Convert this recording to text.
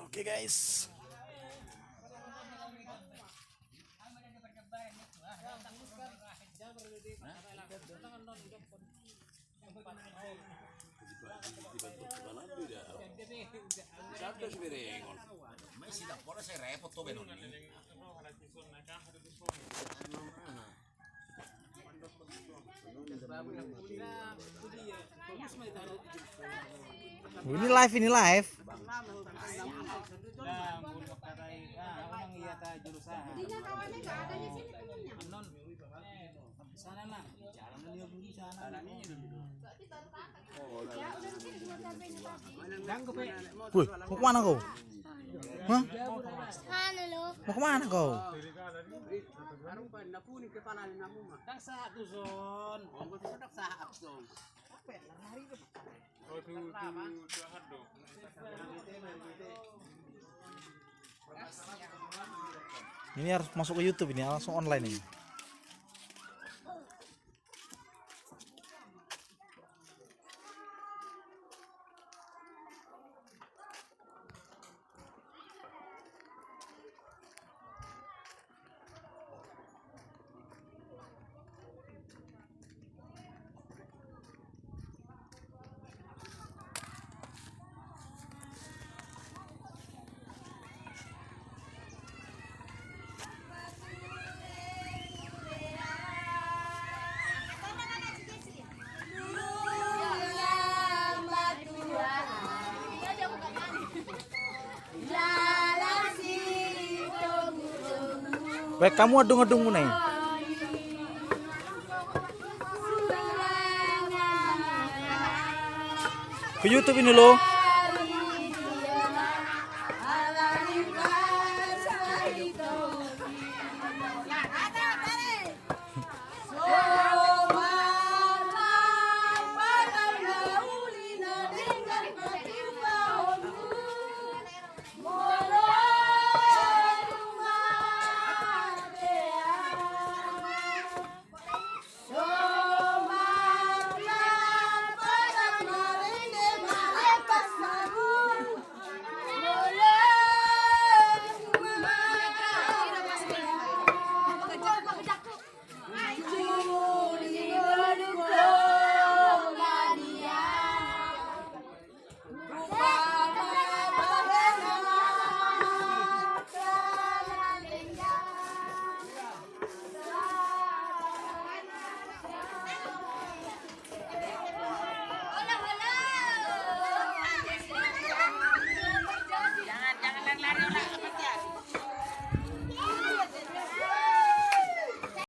Oke guys. Masih tak boleh saya repot tuh benar. Ini live, ini live. Wih, mau kemana kau? Hah? Mau kemana kau? Ini harus masuk ke YouTube, ini langsung online ini. Baik, kamu adung-adung nih. Ke YouTube ini loh.